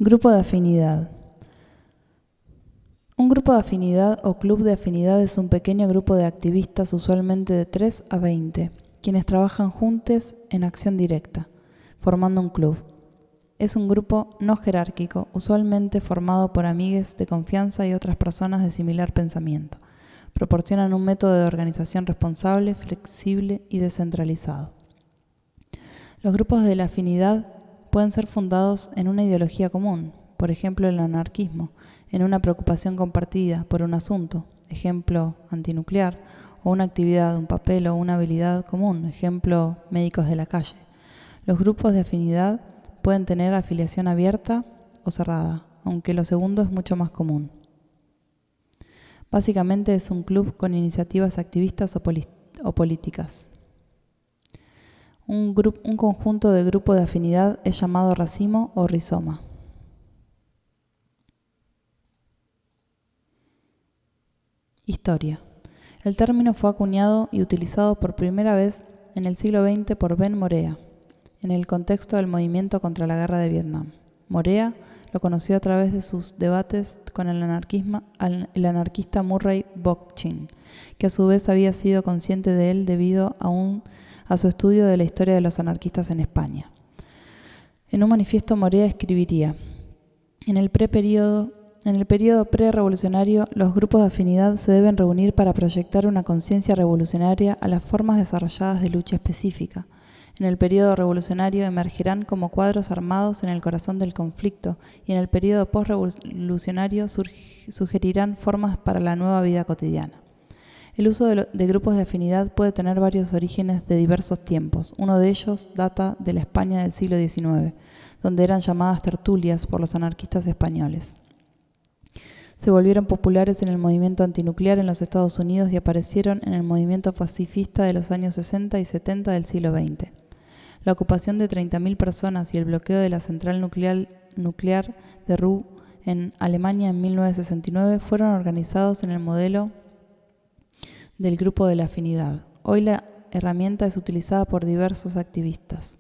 Grupo de afinidad. Un grupo de afinidad o club de afinidad es un pequeño grupo de activistas, usualmente de 3 a 20, quienes trabajan juntos en acción directa, formando un club. Es un grupo no jerárquico, usualmente formado por amigues de confianza y otras personas de similar pensamiento. Proporcionan un método de organización responsable, flexible y descentralizado. Los grupos de la afinidad pueden ser fundados en una ideología común, por ejemplo el anarquismo, en una preocupación compartida por un asunto, ejemplo antinuclear, o una actividad, un papel o una habilidad común, ejemplo médicos de la calle. Los grupos de afinidad pueden tener afiliación abierta o cerrada, aunque lo segundo es mucho más común. Básicamente es un club con iniciativas activistas o políticas. Un conjunto de grupo de afinidad es llamado racimo o rizoma. Historia. El término fue acuñado y utilizado por primera vez en el siglo XX por Ben Morea, en el contexto del movimiento contra la guerra de Vietnam. Morea lo conoció a través de sus debates con el anarquista Murray Bookchin, que a su vez había sido consciente de él debido a su estudio de la historia de los anarquistas en España. En un manifiesto Morea escribiría: En el periodo pre-revolucionario, los grupos de afinidad se deben reunir para proyectar una conciencia revolucionaria a las formas desarrolladas de lucha específica. En el periodo revolucionario emergerán como cuadros armados en el corazón del conflicto y en el periodo post-revolucionario sugerirán formas para la nueva vida cotidiana. El uso de grupos de afinidad puede tener varios orígenes de diversos tiempos. Uno de ellos data de la España del siglo XIX, donde eran llamadas tertulias por los anarquistas españoles. Se volvieron populares en el movimiento antinuclear en los Estados Unidos y aparecieron en el movimiento pacifista de los años 60 y 70 del siglo XX. La ocupación de 30.000 personas y el bloqueo de la central nuclear de Ruhr en Alemania en 1969 fueron organizados en el modelo del grupo de la afinidad. Hoy la herramienta es utilizada por diversos activistas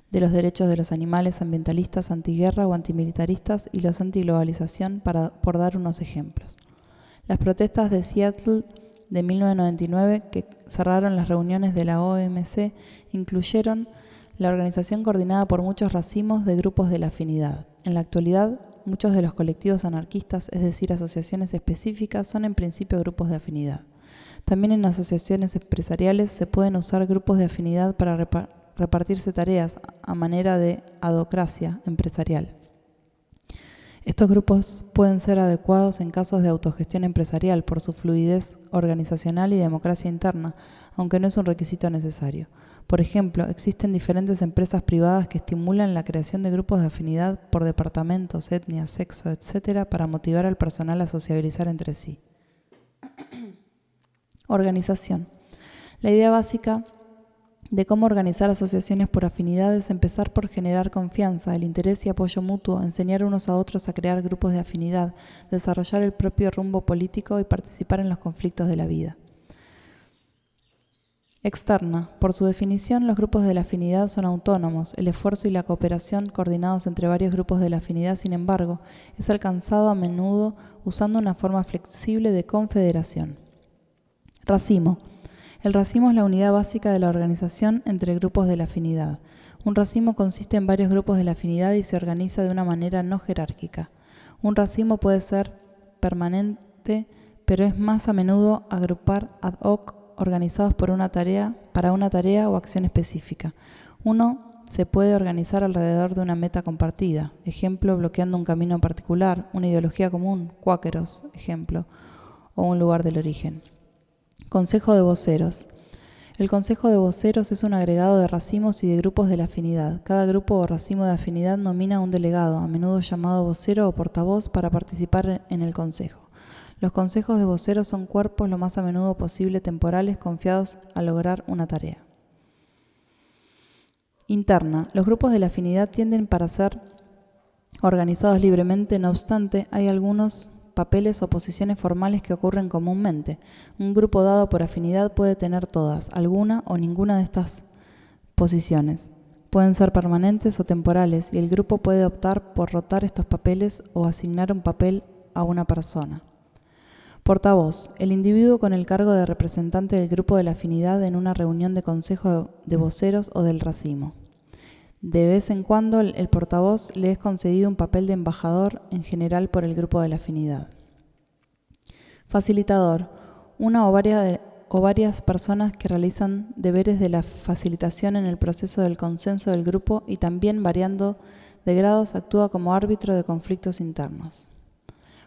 de los derechos de los animales, ambientalistas, antiguerra o antimilitaristas y los antiglobalización, por dar unos ejemplos. Las protestas de Seattle de 1999, que cerraron las reuniones de la OMC, incluyeron la organización coordinada por muchos racimos de grupos de la afinidad. En la actualidad, muchos de los colectivos anarquistas, es decir, asociaciones específicas, son en principio grupos de afinidad. También en asociaciones empresariales se pueden usar grupos de afinidad para repartirse tareas a manera de adhocracia empresarial. Estos grupos pueden ser adecuados en casos de autogestión empresarial por su fluidez organizacional y democracia interna, aunque no es un requisito necesario. Por ejemplo, existen diferentes empresas privadas que estimulan la creación de grupos de afinidad por departamentos, etnias, sexo, etc., para motivar al personal a sociabilizar entre sí. Organización. La idea básica de cómo organizar asociaciones por afinidad es empezar por generar confianza, el interés y apoyo mutuo, enseñar unos a otros a crear grupos de afinidad, desarrollar el propio rumbo político y participar en los conflictos de la vida. Externa. Por su definición, los grupos de la afinidad son autónomos. El esfuerzo y la cooperación coordinados entre varios grupos de la afinidad, sin embargo, es alcanzado a menudo usando una forma flexible de confederación. Racimo. El racimo es la unidad básica de la organización entre grupos de la afinidad. Un racimo consiste en varios grupos de la afinidad y se organiza de una manera no jerárquica. Un racimo puede ser permanente, pero es más a menudo agrupar ad hoc organizados para una tarea o acción específica. Uno se puede organizar alrededor de una meta compartida, ejemplo, bloqueando un camino particular, una ideología común, cuáqueros, ejemplo, o un lugar del origen. Consejo de voceros. El consejo de voceros es un agregado de racimos y de grupos de la afinidad. Cada grupo o racimo de afinidad nomina a un delegado, a menudo llamado vocero o portavoz, para participar en el consejo. Los consejos de voceros son cuerpos lo más a menudo posible temporales confiados a lograr una tarea. Interna. Los grupos de la afinidad tienden para ser organizados libremente, no obstante, hay algunos papeles o posiciones formales que ocurren comúnmente. Un grupo dado por afinidad puede tener todas, alguna o ninguna de estas posiciones. Pueden ser permanentes o temporales y el grupo puede optar por rotar estos papeles o asignar un papel a una persona. Portavoz: el individuo con el cargo de representante del grupo de la afinidad en una reunión de consejo de voceros o del racimo. De vez en cuando el portavoz le es concedido un papel de embajador, en general por el grupo de la afinidad. Facilitador: una o varias personas que realizan deberes de la facilitación en el proceso del consenso del grupo y también, variando de grados, actúa como árbitro de conflictos internos.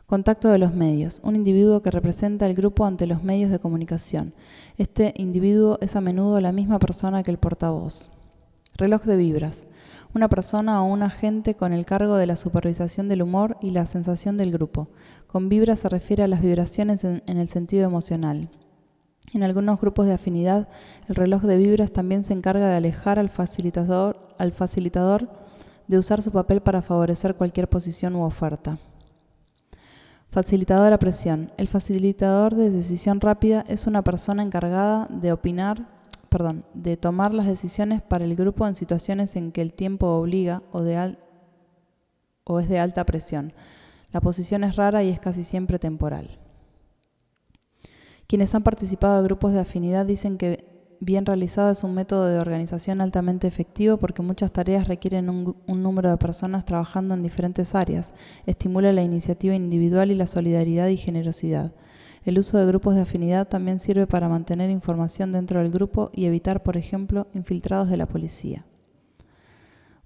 Contacto de los medios: un individuo que representa al grupo ante los medios de comunicación. Este individuo es a menudo la misma persona que el portavoz. Reloj de vibras: una persona o un agente con el cargo de la supervisación del humor y la sensación del grupo. Con vibras se refiere a las vibraciones en el sentido emocional. En algunos grupos de afinidad, el reloj de vibras también se encarga de alejar al facilitador de usar su papel para favorecer cualquier posición u oferta. Facilitador a presión: el facilitador de decisión rápida es una persona encargada de tomar las decisiones para el grupo en situaciones en que el tiempo obliga o es de alta presión. La posición es rara y es casi siempre temporal. Quienes han participado de grupos de afinidad dicen que bien realizado es un método de organización altamente efectivo porque muchas tareas requieren un número de personas trabajando en diferentes áreas. Estimula la iniciativa individual y la solidaridad y generosidad. El uso de grupos de afinidad también sirve para mantener información dentro del grupo y evitar, por ejemplo, infiltrados de la policía.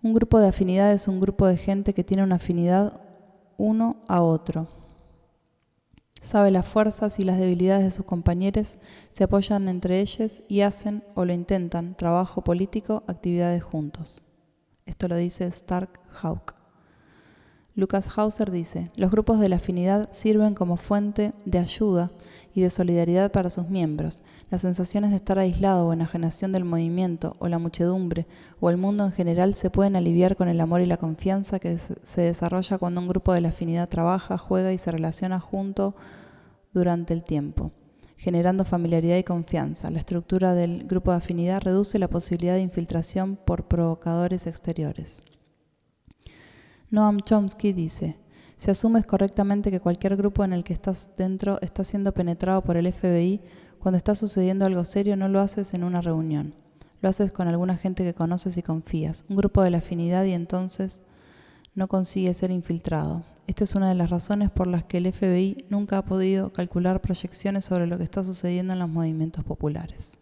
Un grupo de afinidad es un grupo de gente que tiene una afinidad uno a otro. Sabe las fuerzas y las debilidades de sus compañeros, se apoyan entre ellos y hacen, o lo intentan, trabajo político, actividades juntos. Esto lo dice Stark Hawk. Lucas Hauser dice: los grupos de la afinidad sirven como fuente de ayuda y de solidaridad para sus miembros. Las sensaciones de estar aislado o enajenación del movimiento o la muchedumbre o el mundo en general se pueden aliviar con el amor y la confianza que se desarrolla cuando un grupo de la afinidad trabaja, juega y se relaciona junto durante el tiempo, generando familiaridad y confianza. La estructura del grupo de afinidad reduce la posibilidad de infiltración por provocadores exteriores. Noam Chomsky dice: si asumes correctamente que cualquier grupo en el que estás dentro está siendo penetrado por el FBI, cuando está sucediendo algo serio no lo haces en una reunión. Lo haces con alguna gente que conoces y confías, un grupo de la afinidad, y entonces no consigue ser infiltrado. Esta es una de las razones por las que el FBI nunca ha podido calcular proyecciones sobre lo que está sucediendo en los movimientos populares.